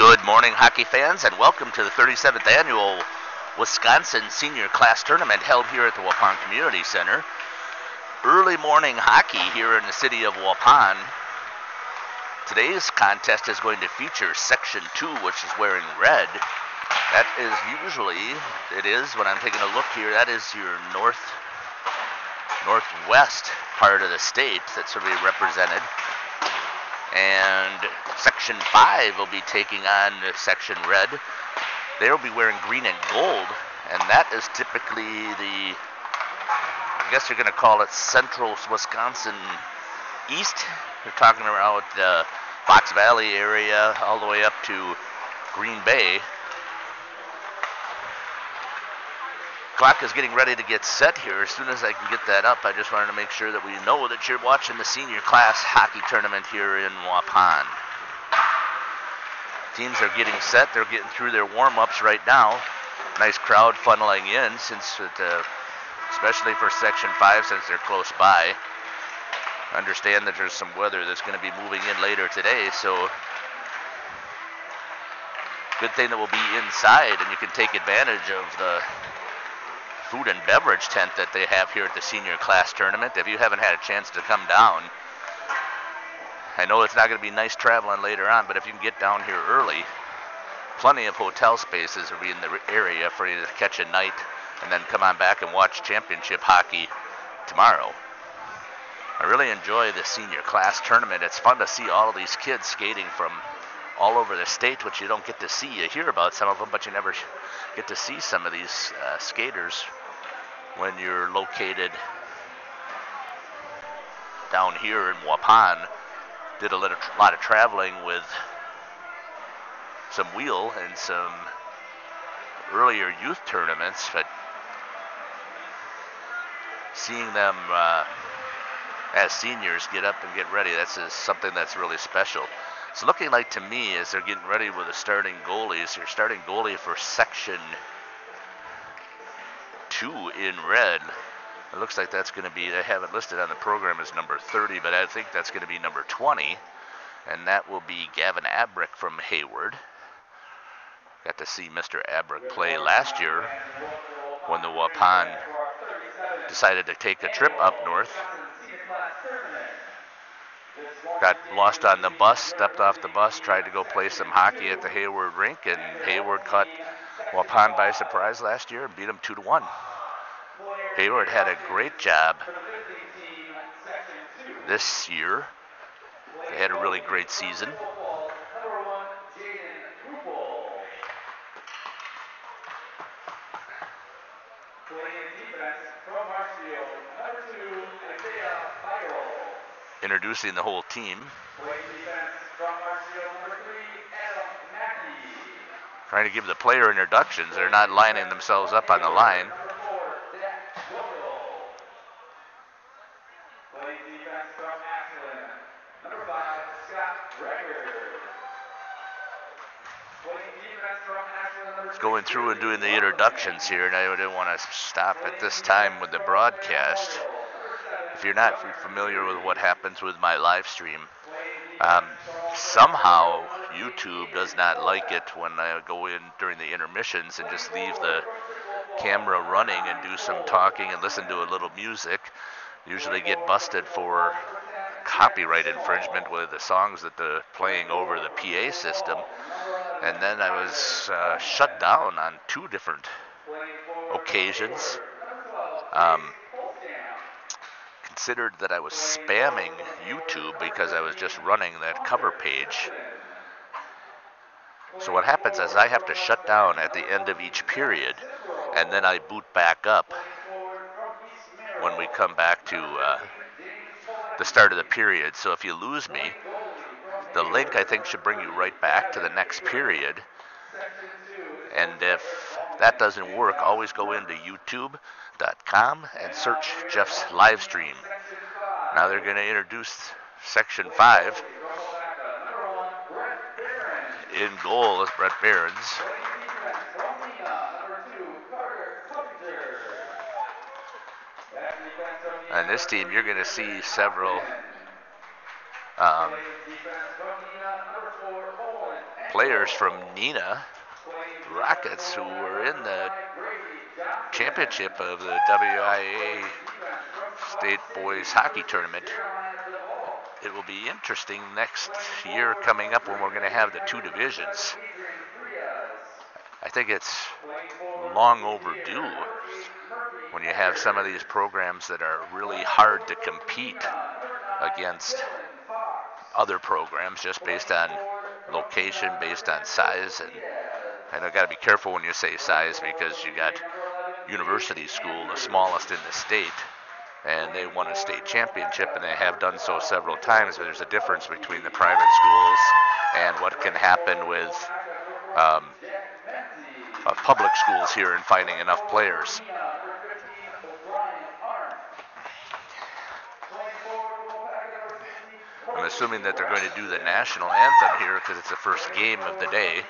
Good morning, hockey fans, and welcome to the 37th Annual Wisconsin Senior Class Tournament held here at the Waupun Community Center. Early morning hockey here in the city of Waupun. Today's contest is going to feature Section 2, which is wearing red. That is when I'm taking a look here, that is your northwest part of the state that's going to be represented. And Section 5 will be taking on Section Red. They'll be wearing green and gold, and that is typically I guess you're going to call it Central Wisconsin East. You're talking about the Fox Valley area all the way up to Green Bay. Clock is getting ready to get set here. As soon as I can get that up, I just wanted to make sure that we know that you're watching the senior class hockey tournament here in Waupun. Teams are getting set. They're getting through their warm-ups right now. Nice crowd funneling in, especially for Section 5 since they're close by. I understand that there's some weather that's going to be moving in later today, so good thing that we'll be inside and you can take advantage of the food and beverage tent that they have here at the senior class tournament. If you haven't had a chance to come down, I know it's not going to be nice traveling later on, but if you can get down here early, plenty of hotel spaces will be in the area for you to catch a night and then come on back and watch championship hockey tomorrow. I really enjoy the senior class tournament. It's fun to see all of these kids skating from all over the state, which you don't get to see. You hear about some of them, but you never get to see some of these skaters when you're located down here in Waupun. Did a lot of traveling with some wheel and some earlier youth tournaments, but seeing them as seniors get up and get ready, that's something that's really special. It's looking like to me as they're getting ready with the starting goalies. Your starting goalie for Section 2 in red. It looks like that's going to be, they have it listed on the program as number 30, but I think that's going to be number 20. And that will be Gavin Abrick from Hayward. Got to see Mr. Abrick play last year when the Waupun decided to take a trip up north. Got lost on the bus, stepped off the bus, tried to go play some hockey at the Hayward rink, and Hayward caught Waupun by surprise last year and beat them 2-1. Hayward had a great job this year. They had a really great season. Introducing the whole team. Trying to give the player introductions. They're not lining themselves up on the line. It's going through and doing the introductions here, and I didn't want to stop at this time with the broadcast. If you're not familiar with what happens with my live stream, somehow YouTube does not like it when I go in during the intermissions and just leave the camera running and do some talking and listen to a little music. Usually get busted for copyright infringement with the songs that they're playing over the PA system. And then I was shut down on 2 different occasions. Considered that I was spamming YouTube because I was just running that cover page. So what happens is I have to shut down at the end of each period, and then I boot back up when we come back to the start of the period. So if you lose me, the link I think should bring you right back to the next period. And if that doesn't work, always go into youtube.com and search Jeff's live stream. Now they're going to introduce Section 5. In goal is Brett Behrens. And this team, you're going to see several players from Neenah Rockets who were in the championship of the WIA State Boys Hockey Tournament. It will be interesting next year coming up when we're going to have the two divisions. I think it's long overdue when you have some of these programs that are really hard to compete against other programs just based on location, based on size. And I've got to be careful when you say size because you got University School, the smallest in the state, and they won a state championship, and they have done so several times, but there's a difference between the private schools and what can happen with public schools here in finding enough players. I'm assuming that they're going to do the national anthem here because it's the first game of the day.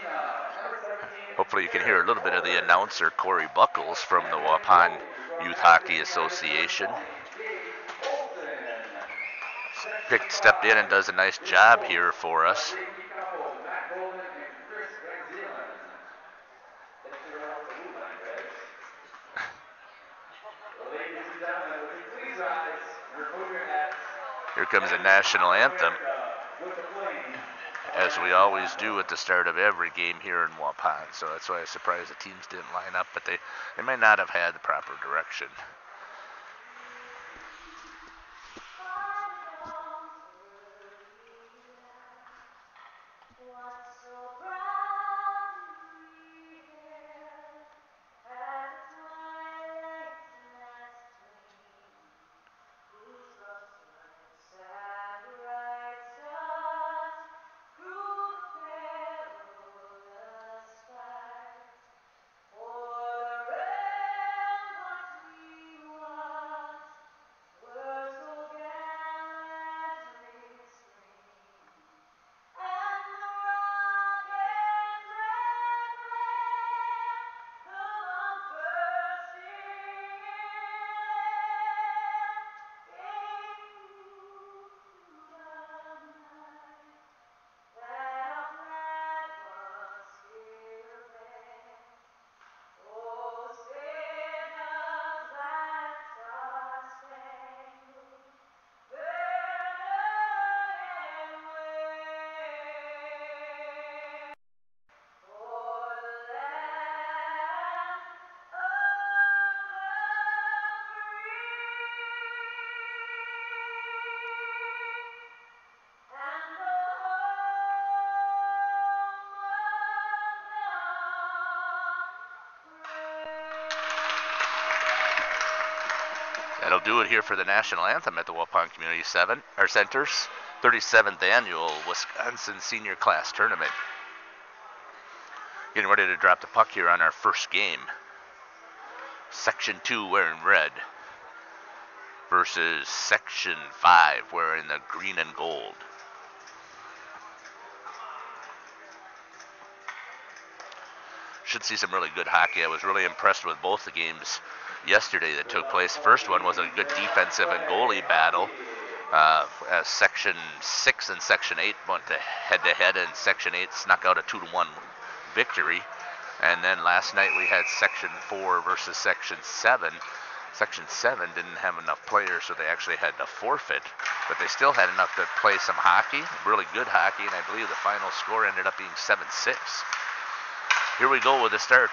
Hopefully you can hear a little bit of the announcer, Corey Buckles, from the Waupun Youth Hockey Association. Stepped in and does a nice job here for us. Here comes the national anthem, as we always do at the start of every game here in Waupun. So that's why I was surprised the teams didn't line up, but they may not have had the proper direction. That'll do it here for the national anthem at the Waupun Community Center's 37th annual Wisconsin Senior Class Tournament. Getting ready to drop the puck here on our first game. Section 2 wearing red versus Section 5 wearing the green and gold. Should see some really good hockey. I was really impressed with both the games yesterday that took place. The first one was a good defensive and goalie battle. As Section 6 and Section 8 went head-to-head, and Section 8 snuck out a 2-1 victory. And then last night we had Section 4 versus Section 7. Section 7 didn't have enough players, so they actually had to forfeit. But they still had enough to play some hockey, really good hockey, and I believe the final score ended up being 7-6. Here we go with the start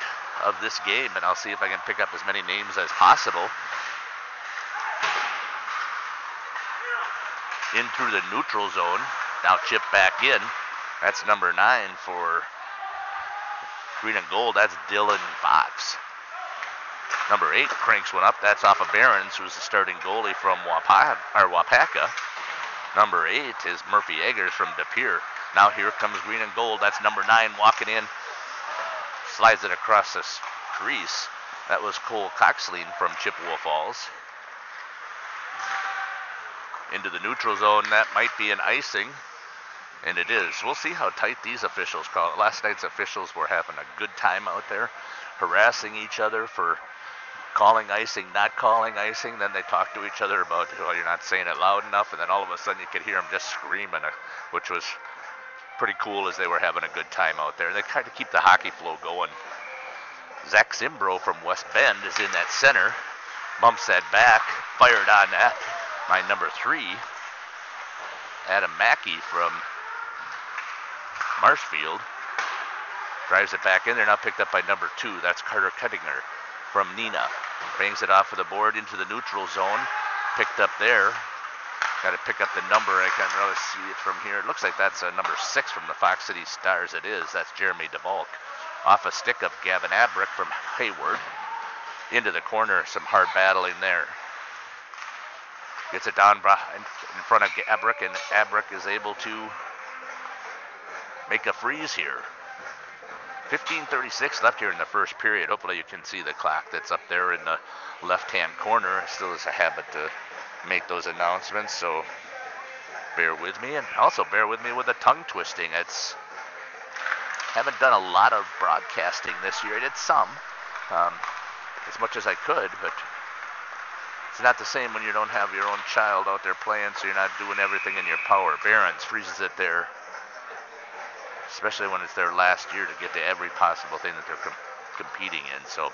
of this game, and I'll see if I can pick up as many names as possible. In through the neutral zone, now chipped back in. That's number 9 for green and gold. That's Dylan Fox. Number 8 cranks one up. That's off of Behrens, who's the starting goalie from Wapaka. Number 8 is Murphy Eggers from De Pere. Now here comes green and gold. That's number 9 walking in. Slides it across the crease. That was Cole Coxline from Chippewa Falls. Into the neutral zone. That might be an icing. And it is. We'll see how tight these officials call it. Last night's officials were having a good time out there, harassing each other for calling icing, not calling icing. Then they talked to each other about, well, you're not saying it loud enough. And then all of a sudden you could hear them just screaming, which was pretty cool as they were having a good time out there. They kind of keep the hockey flow going. Zach Zimbro from West Bend is in that center. Bumps that back. Fired on that by number 3. Adam Mackey from Marshfield. Drives it back in there. Now picked up by number 2. That's Carter Kettinger from Neenah. Bangs it off of the board into the neutral zone. Picked up there. Got to pick up the number. I can't really see it from here. It looks like that's number 6 from the Fox City Stars. It is. That's Jeremy DeValk. Off a stick of Gavin Abrick from Hayward. Into the corner. Some hard battling there. Gets it down in front of Abrick, and Abrick is able to make a freeze here. 15:36 left here in the first period. Hopefully you can see the clock that's up there in the left-hand corner. It still is a habit to make those announcements, so bear with me. And also bear with me with the tongue twisting. Haven't done a lot of broadcasting this year. I did some, as much as I could, but it's not the same when you don't have your own child out there playing, so you're not doing everything in your power. Behrens freezes it there, especially when it's their last year, to get to every possible thing that they're competing in. So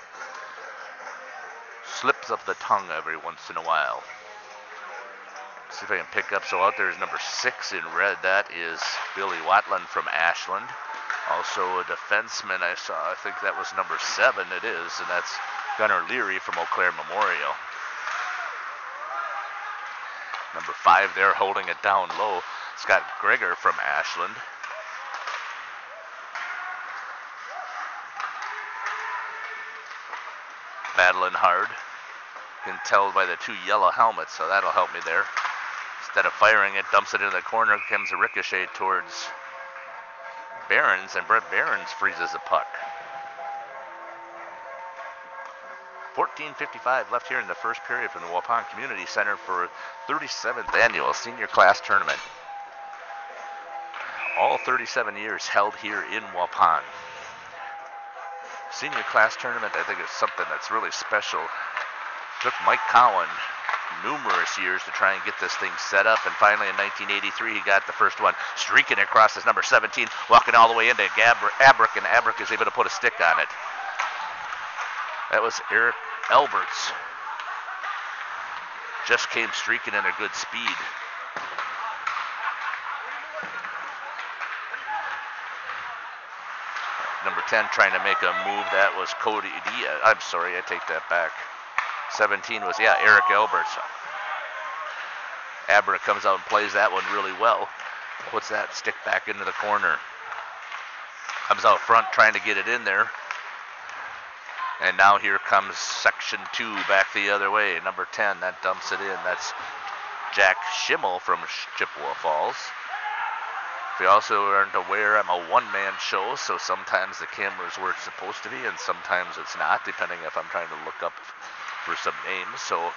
slips of the tongue every once in a while. See if I can pick up. So out there is number 6 in red. That is Billy Watland from Ashland. Also a defenseman I saw. I think that was number 7. It is, and that's Gunnar Leary from Eau Claire Memorial. Number 5 there holding it down low. Scott Greger from Ashland. Battling hard. Can tell by the 2 yellow helmets, so that'll help me there. Instead of firing it, dumps it into the corner, comes a ricochet towards Behrens, and Brett Behrens freezes the puck. 14:55 left here in the first period from the Waupun Community Center for 37th Annual Senior Class Tournament. All 37 years held here in Waupun. Senior Class Tournament, I think, is something that's really special. Took Mike Cowan numerous years to try and get this thing set up, and finally in 1983 he got the first one. Streaking across his number 17, walking all the way into Abrick, and Abrick is able to put a stick on it. That was Eric Alberts. Just came streaking in a good speed. Number 10 trying to make a move. That was Cody Diaz. I'm sorry, I take that back. 17 was, Eric Alberts. Abrick comes out and plays that one really well. Puts that stick back into the corner. Comes out front trying to get it in there. And now here comes section 2 back the other way. Number 10, that dumps it in. That's Jack Schimmel from Chippewa Falls. If you also aren't aware, I'm a one-man show, so sometimes the camera's where it's supposed to be, and sometimes it's not, depending if I'm trying to look up for some names. So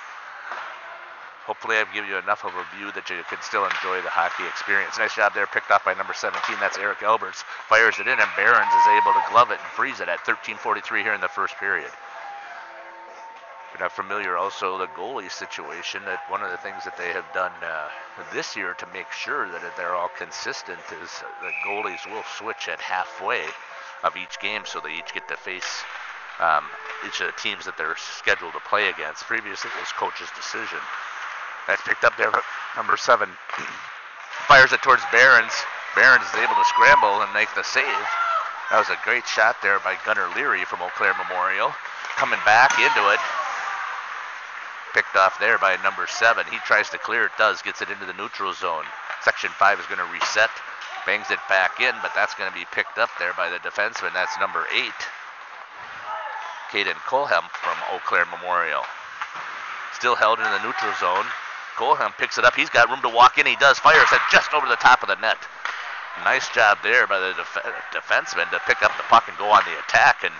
hopefully I've given you enough of a view that you can still enjoy the hockey experience. Nice job there, picked off by number 17. That's Eric Alberts. Fires it in, and Behrens is able to glove it and freeze it at 13:43 here in the first period. If you're not familiar, also the goalie situation, that one of the things that they have done this year to make sure that they're all consistent is the goalies will switch at halfway of each game, so they each get to face each of the teams that they're scheduled to play against. Previously, it was coach's decision. That's picked up there, number 7. Fires it towards Behrens. Behrens is able to scramble and make the save. That was a great shot there by Gunnar Leary from Eau Claire Memorial. Coming back into it. Picked off there by number 7. He tries to clear it, gets it into the neutral zone. Section 5 is going to reset. Bangs it back in, but that's going to be picked up there by the defenseman. That's number 8. Caden Colham from Eau Claire Memorial. Still held in the neutral zone. Colham picks it up. He's got room to walk in. He does. Fires it just over the top of the net. Nice job there by the defenseman to pick up the puck and go on the attack, and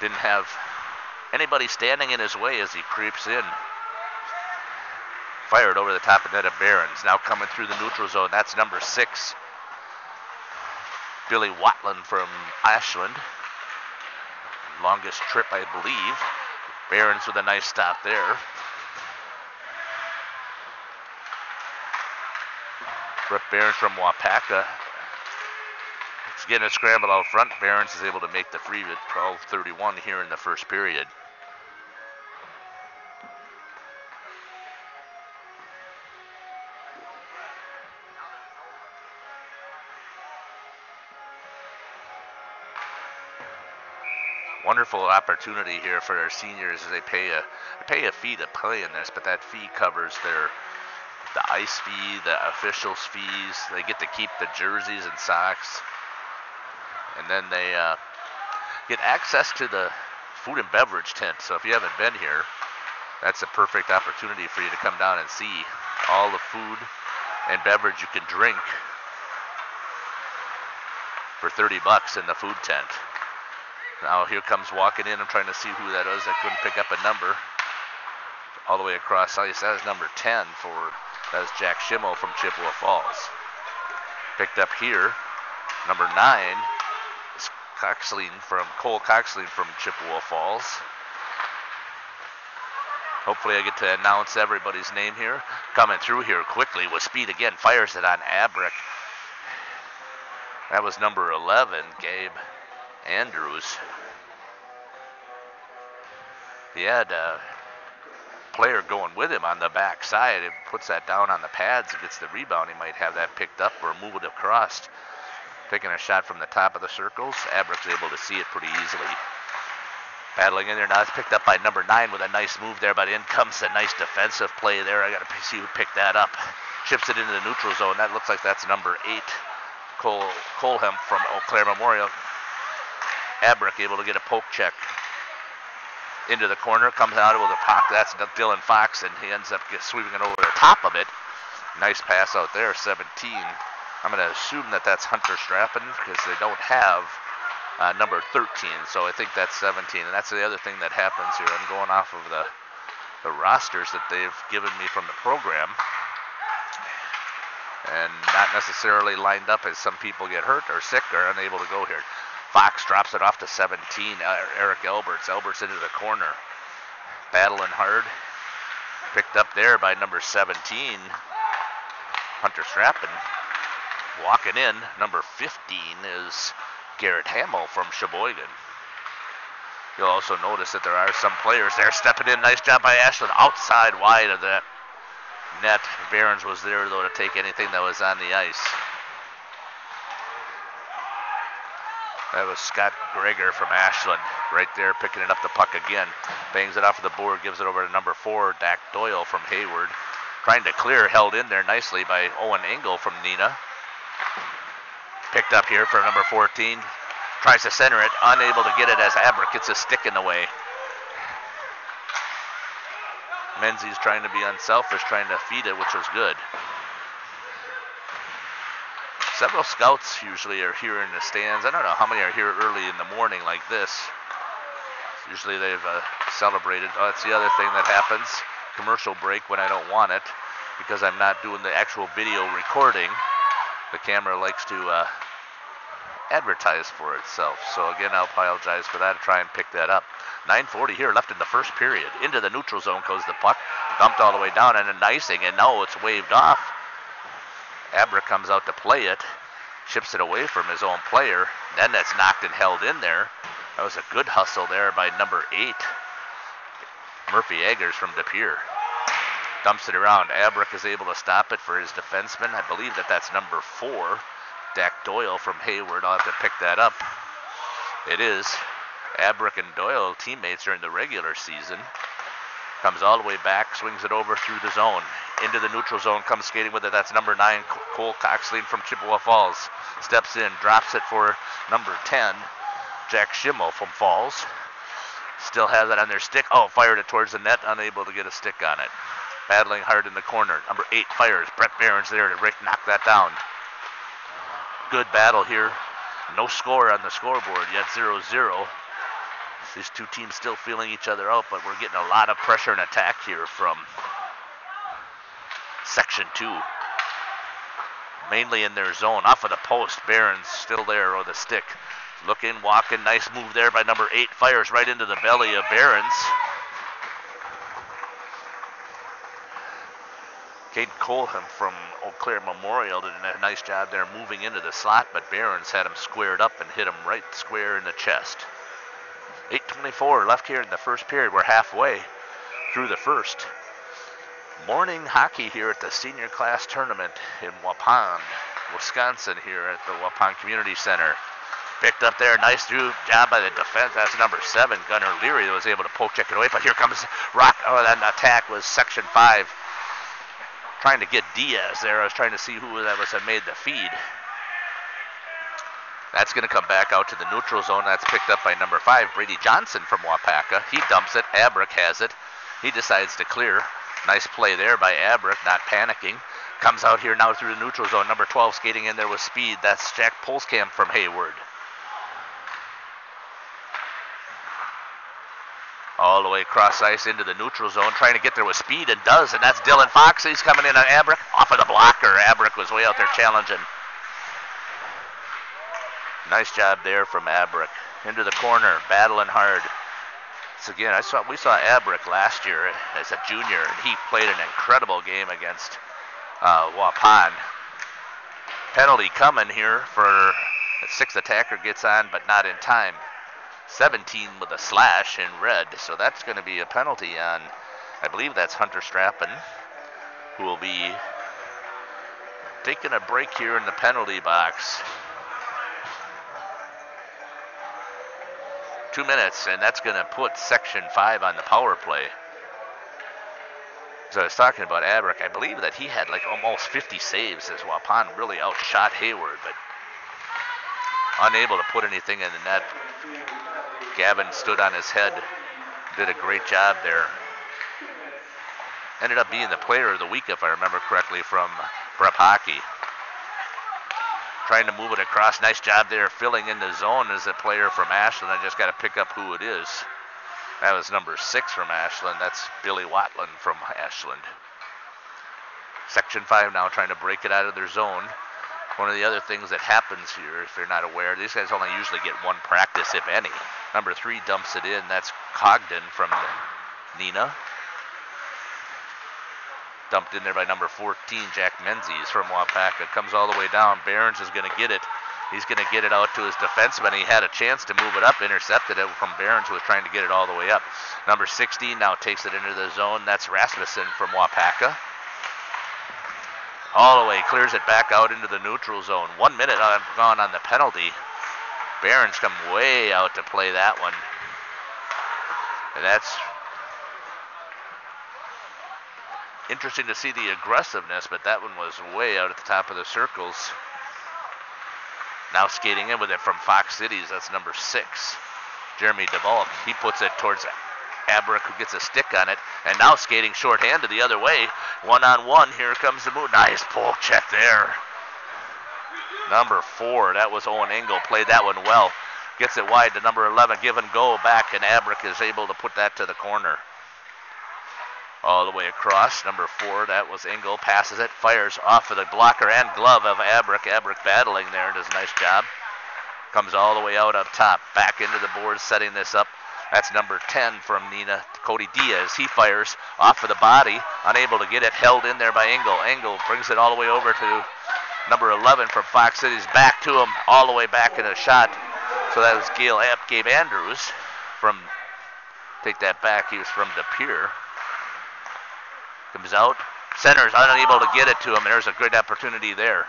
didn't have anybody standing in his way as he creeps in. Fired over the top of net of Behrens. Now coming through the neutral zone. That's number 6. Billy Watland from Ashland. Longest trip, I believe. Behrens with a nice stop there. Brett Behrens from Wapaka. getting a scramble out front. Behrens is able to make the free at 12:31 here in the first period. Wonderful opportunity here for our seniors as they pay a fee to play in this, but that fee covers the ice fee, the officials' fees. They get to keep the jerseys and socks, and then they get access to the food and beverage tent. So if you haven't been here, that's a perfect opportunity for you to come down and see all the food and beverage you can drink for $30 in the food tent. Now here comes walking in. I'm trying to see who that is. I couldn't pick up a number. All the way across ice. That is number 10 that is Jack Schimmel from Chippewa Falls. Picked up here, number 9 is Cole Coxline from Chippewa Falls. Hopefully I get to announce everybody's name here. Coming through here quickly with speed again. Fires it on Abrick. That was number 11, Gabe Andrews. He had a player going with him on the back side. It puts that down on the pads and gets the rebound. He might have that picked up or move it across. Taking a shot from the top of the circles. Abrick's able to see it pretty easily. Battling in there now. It's picked up by number 9 with a nice move there, but in comes a nice defensive play there. I got to see who picked that up. Chips it into the neutral zone. That looks like that's number 8, Coleham from Eau Claire Memorial. Abrick able to get a poke check into the corner, comes out with a pop. That's Dylan Fox, and he ends up sweeping it over the top of it. Nice pass out there, 17. I'm going to assume that that's Hunter Strappen because they don't have number 13, so I think that's 17. And that's the other thing that happens here. I'm going off of the rosters that they've given me from the program, and not necessarily lined up as some people get hurt or sick or unable to go here. Fox drops it off to 17. Eric Alberts. Alberts into the corner. Battling hard. Picked up there by number 17, Hunter Strappen. Walking in, number 15 is Garrett Hamill from Sheboygan. You'll also notice that there are some players there stepping in. Nice job by Ashland. Outside wide of that net. Behrens was there, though, to take anything that was on the ice. That was Scott Greger from Ashland right there picking it up the puck again. Bangs it off of the board, gives it over to number 4, Dak Doyle from Hayward. Trying to clear, held in there nicely by Owen Engel from Neenah. Picked up here for number 14. Tries to center it, unable to get it as Abrick gets a stick in the way. Menzies trying to be unselfish, trying to feed it, which was good. Several scouts usually are here in the stands. I don't know how many are here early in the morning like this. Usually they've celebrated. Oh, that's the other thing that happens. Commercial break when I don't want it because I'm not doing the actual video recording. The camera likes to advertise for itself. So again, I'll apologize for that and try and pick that up. 9:40 here left in the first period. Into the neutral zone goes the puck. Dumped all the way down and an icing, and now it's waved off. Abrick comes out to play it, chips it away from his own player. Then that's knocked and held in there. That was a good hustle there by number 8, Murphy Eggers from De Pere. Dumps it around. Abrick is able to stop it for his defenseman. I believe that that's number 4, Dak Doyle from Hayward. I'll have to pick that up. It is. Abrick and Doyle, teammates during the regular season. Comes all the way back, swings it over through the zone. Into the neutral zone, comes skating with it. That's number 9, Cole Coxline from Chippewa Falls. Steps in, drops it for number 10, Jack Schimmel from Falls. Still has it on their stick. Oh, fired it towards the net, unable to get a stick on it. Battling hard in the corner. Number 8 fires. Brett Behrens there to knock that down. Good battle here. No score on the scoreboard yet, 0-0. These two teams still feeling each other out, but we're getting a lot of pressure and attack here from Section 2. Mainly in their zone. Off of the post. Behrens still there, or the stick. Looking, walking. Nice move there by number 8. Fires right into the belly of Behrens. Caden Coleham from Eau Claire Memorial did a nice job there moving into the slot, but Barons had him squared up and hit him right square in the chest. 8:24 left here in the first period. We're halfway through the first. Morning hockey here at the senior class tournament in Waupun, Wisconsin, here at the Waupun Community Center. Picked up there, nice through job by the defense. That's number 7, Gunnar Leary, that was able to poke check it away. But here comes Rock. Oh, that attack was Section 5. Trying to get Diaz there. I was trying to see who that was that made the feed. That's going to come back out to the neutral zone. That's picked up by number 5, Brady Johnson from Waupaca. He dumps it. Abrick has it. He decides to clear. Nice play there by Abrick, not panicking. Comes out here now through the neutral zone. Number 12 skating in there with speed. That's Jack Polskamp from Hayward. All the way across ice into the neutral zone, trying to get there with speed, and does, and that's Dylan Fox. He's coming in on Abrick, off of the blocker. Abrick was way out there challenging. Nice job there from Abrick. Into the corner, battling hard. So again, we saw Abrick last year as a junior, and he played an incredible game against Waupun. Penalty coming here for a 6th attacker gets on, but not in time. 17 with a slash in red, so that's going to be a penalty on, I believe that's Hunter Strappen, who will be taking a break here in the penalty box. 2 minutes, and that's going to put Section 5 on the power play. So I was talking about Abrick. I believe that he had like almost 50 saves as Waupun really outshot Hayward, but unable to put anything in the net. Gavin stood on his head, did a great job there. Ended up being the player of the week, if I remember correctly, from Prep Hockey. Trying to move it across. Nice job there, filling in the zone as a player from Ashland. I just got to pick up who it is. That was number 6 from Ashland. That's Billy Watland from Ashland. Section 5 now trying to break it out of their zone. One of the other things that happens here, if you're not aware, these guys only usually get one practice, if any. Number 3 dumps it in. That's Cogden from Neenah. Dumped in there by number 14, Jack Menzies from Waupaca. Comes all the way down. Barons is going to get it. He's going to get it out to his defenseman. He had a chance to move it up, intercepted it from Barons, who was trying to get it all the way up. Number 16 now takes it into the zone. That's Rasmussen from Waupaca. All the way, clears it back out into the neutral zone. 1 minute gone on the penalty. Barons come way out to play that one. And that's interesting to see the aggressiveness, but that one was way out at the top of the circles. Now skating in with it from Fox Cities, that's number 6, Jeremy DeVolk. He puts it towards Abrick, who gets a stick on it, and now skating shorthanded the other way. 1-on-1, here comes the move. Nice pull check there. Number 4, that was Owen Engel, played that one well. Gets it wide to number 11, give and go back, and Abrick is able to put that to the corner. All the way across, number 4, that was Engel, passes it, fires off of the blocker and glove of Abrick. Abrick battling there, does a nice job. Comes all the way out up top, back into the boards, setting this up. That's number 10 from Neenah, Cody Diaz. He fires off of the body, unable to get it, held in there by Engel. Engel brings it all the way over to number 11 from Fox Cities, back to him, all the way back in a shot. So that was Gabe Andrews from, take that back, he was from De Pere. Comes out, center's unable to get it to him, and there's a great opportunity there.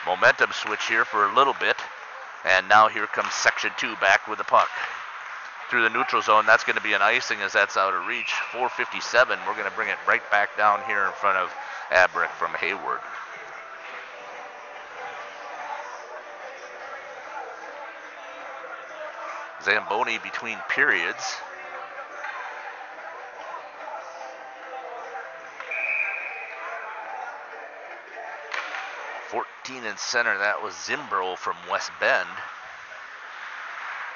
Momentum switch here for a little bit, and now here comes Section 2 back with the puck. Through the neutral zone, that's going to be an icing as that's out of reach. 4:57, we're going to bring it right back down here in front of Abrick from Hayward. Zamboni between periods. In center, that was Zimbro from West Bend.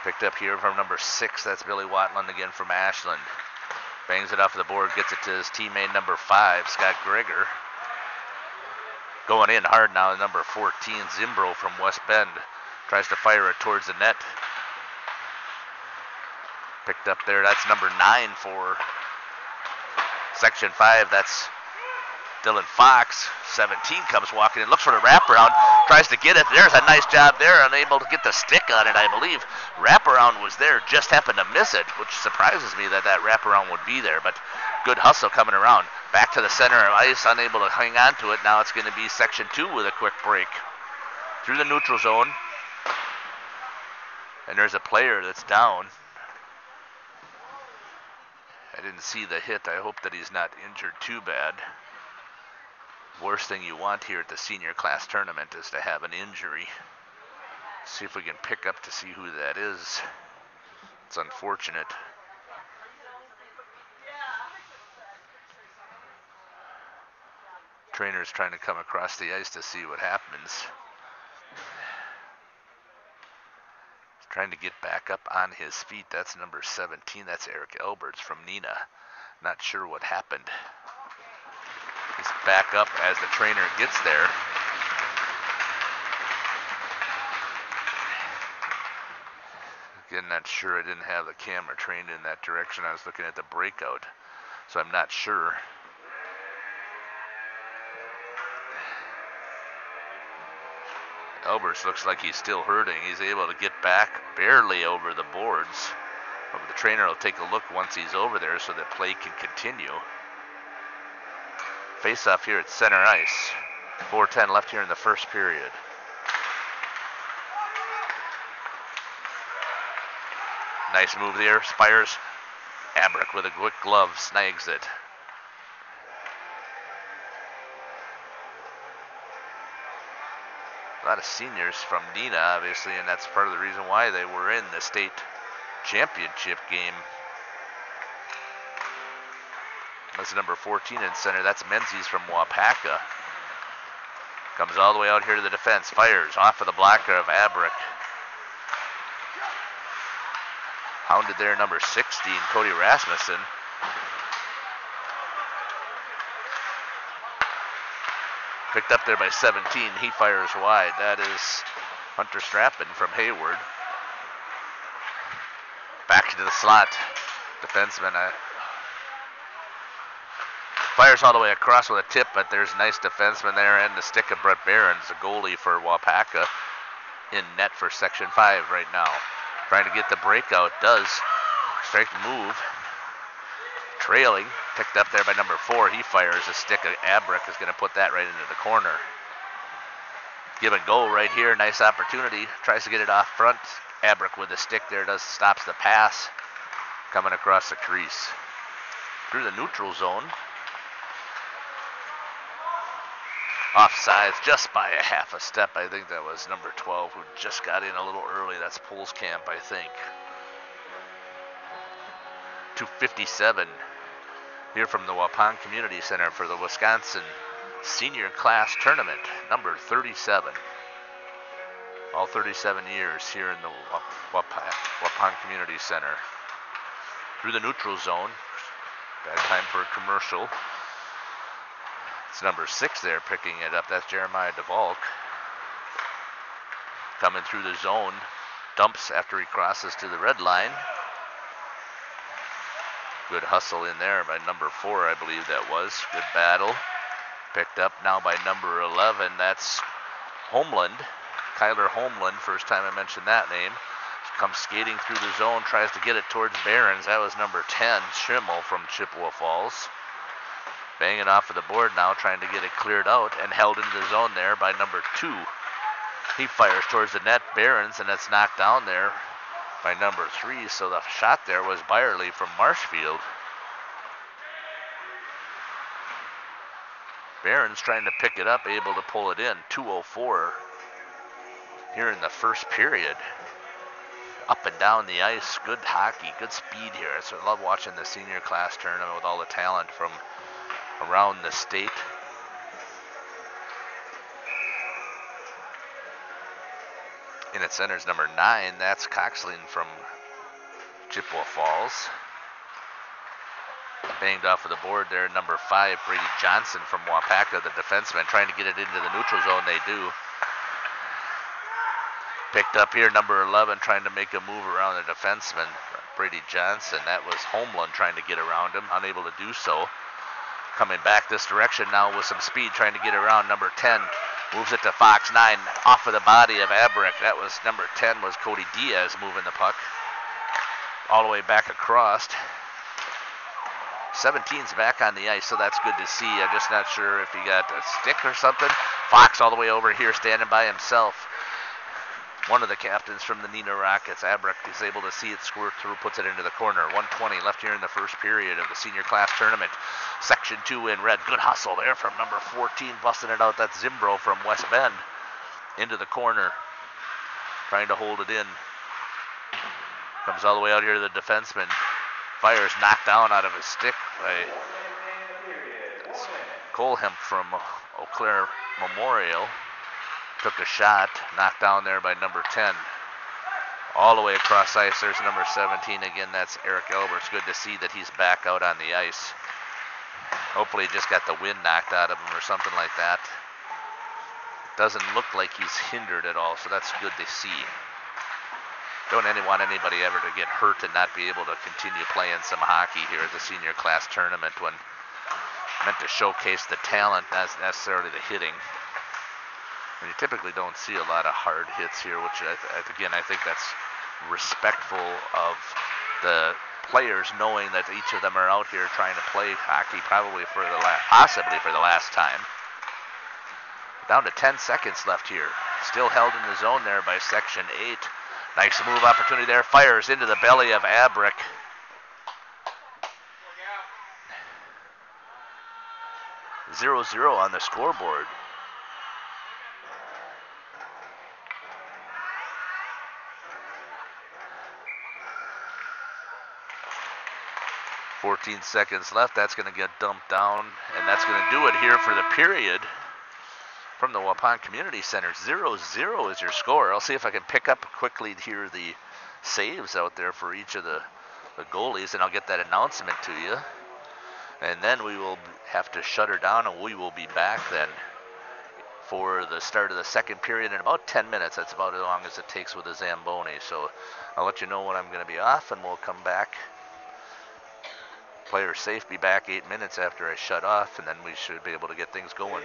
Picked up here from number 6, that's Billy Watland again from Ashland. Bangs it off the board, gets it to his teammate number 5, Scott Greger. Going in hard now, number 14, Zimbro from West Bend. Tries to fire it towards the net. Picked up there, that's number 9 for Section 5, that's Dylan Fox. 17 comes walking in, looks for the wraparound, tries to get it. There's a nice job there, unable to get the stick on it, I believe. Wraparound was there, just happened to miss it, which surprises me that that wraparound would be there, but good hustle coming around. Back to the center of ice, unable to hang on to it. Now it's going to be Section 2 with a quick break. Through the neutral zone. And there's a player that's down. I didn't see the hit. I hope that he's not injured too bad. Worst thing you want here at the senior class tournament is to have an injury. See if we can pick up to see who that is. It's unfortunate. Trainer's trying to come across the ice to see what happens. He's trying to get back up on his feet. That's number 17. That's Eric Alberts from Neenah. Not sure what happened. He's back up as the trainer gets there. Again, not sure. I didn't have the camera trained in that direction. I was looking at the breakout, so I'm not sure. Alberts looks like he's still hurting. He's able to get back barely over the boards. But the trainer will take a look once he's over there so that play can continue. Face-off here at center ice. 4:10 left here in the first period. Nice move there. Spires. Abrick with a quick glove snags it. A lot of seniors from Neenah, obviously, and that's part of the reason why they were in the state championship game. That's number 14 in center. That's Menzies from Wapaka. Comes all the way out here to the defense. Fires off of the blocker of Abrick. Hounded there, number 16, Cody Rasmussen. Picked up there by 17. He fires wide. That is Hunter Strappin from Hayward. Back to the slot. Defenseman fires all the way across with a tip, but there's a nice defenseman there and the stick of Brett Behrens, the goalie for Wapaka, in net for Section 5 right now. Trying to get the breakout. Does. Straight move. Trailing. Picked up there by number 4. He fires a stick. Abrick is going to put that right into the corner. Give and go right here. Nice opportunity. Tries to get it off front. Abrick with the stick there stops the pass. Coming across the crease. Through the neutral zone. Offsides just by a half a step. I think that was number 12 who just got in a little early. That's Polskamp, I think. 2:57 here from the Waupun Community Center for the Wisconsin Senior Class Tournament, number 37. All 37 years here in the Waupun Community Center. Through the neutral zone. Bad time for a commercial. It's number 6 there picking it up. That's Jeremiah DeValk. Coming through the zone. Dumps after he crosses to the red line. Good hustle in there by number 4, I believe that was. Good battle. Picked up now by number 11. That's Homeland. Kyler Homeland, first time I mentioned that name. Comes skating through the zone, tries to get it towards Behrens. That was number 10, Schimmel from Chippewa Falls. Banging off of the board now, trying to get it cleared out and held into the zone there by number 2. He fires towards the net, Behrens, and it's knocked down there by number 3. So the shot there was Byerly from Marshfield. Behrens trying to pick it up, able to pull it in. 2:04 here in the first period. Up and down the ice, good hockey, good speed here. So I love watching the senior class tournament with all the talent from around the state. In its center's number 9, that's Coxline from Chippewa Falls. Banged off of the board there, number 5, Brady Johnson from Wapaka, the defenseman, trying to get it into the neutral zone. They do. Picked up here, number 11, trying to make a move around the defenseman, Brady Johnson. That was Homeland trying to get around him, unable to do so. Coming back this direction now with some speed, trying to get around number 10. Moves it to Fox 9 off of the body of Abrick. That was number 10 was Cody Diaz moving the puck. All the way back across. 17's back on the ice, so that's good to see. I'm just not sure if he got a stick or something. Fox all the way over here standing by himself. One of the captains from the Neenah Rockets, Abrick, is able to see it squirt through, puts it into the corner. 1:20 left here in the first period of the senior class tournament. Section 2 in red. Good hustle there from number 14, busting it out. That's Zimbro from West Bend. Into the corner, trying to hold it in. Comes all the way out here to the defenseman. Fires knocked down out of his stick by Colehemp from Eau Claire Memorial. Took a shot, knocked down there by number 10. All the way across ice, there's number 17 again. That's Eric Elberts. Good to see that he's back out on the ice. Hopefully he just got the wind knocked out of him or something like that. Doesn't look like he's hindered at all, so that's good to see. Don't want anybody ever to get hurt and not be able to continue playing some hockey here at the senior class tournament when meant to showcase the talent, not necessarily the hitting. And you typically don't see a lot of hard hits here, which again, I think that's respectful of the players, knowing that each of them are out here trying to play hockey probably for the possibly for the last time. Down to 10 seconds left here. Still held in the zone there by Section 8. Nice move opportunity there. Fires into the belly of Abrick. Zero on the scoreboard. .14 seconds left. That's going to get dumped down, and that's going to do it here for the period from the Waupun Community Center. 0-0 is your score. I'll see if I can pick up quickly here the saves out there for each of the goalies, and I'll get that announcement to you. And then we will have to shut her down, and we will be back then for the start of the second period in about 10 minutes. That's about as long as it takes with a Zamboni. So I'll let you know when I'm going to be off, and we'll come back. Player safe, be back 8 minutes after I shut off, and then we should be able to get things going.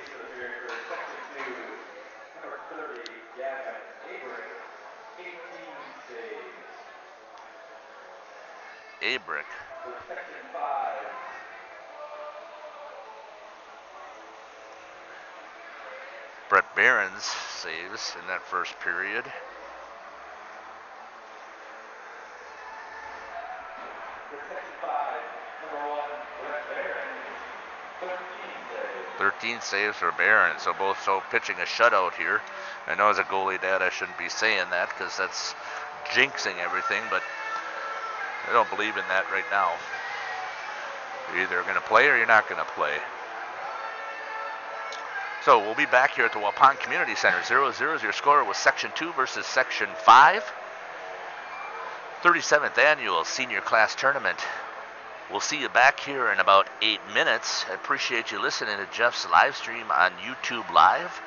Abrick. Brett Behrens saves in that first period. Saves for Barron, so both pitching a shutout here. I know as a goalie dad I shouldn't be saying that because that's jinxing everything, but I don't believe in that right now. You're either going to play or you're not going to play. So we'll be back here at the Waupun Community Center. 0-0 is your score with Section 2 versus Section 5. 37th Annual Senior Class Tournament. We'll see you back here in about 8 minutes. I appreciate you listening to Jeff's live stream on YouTube Live.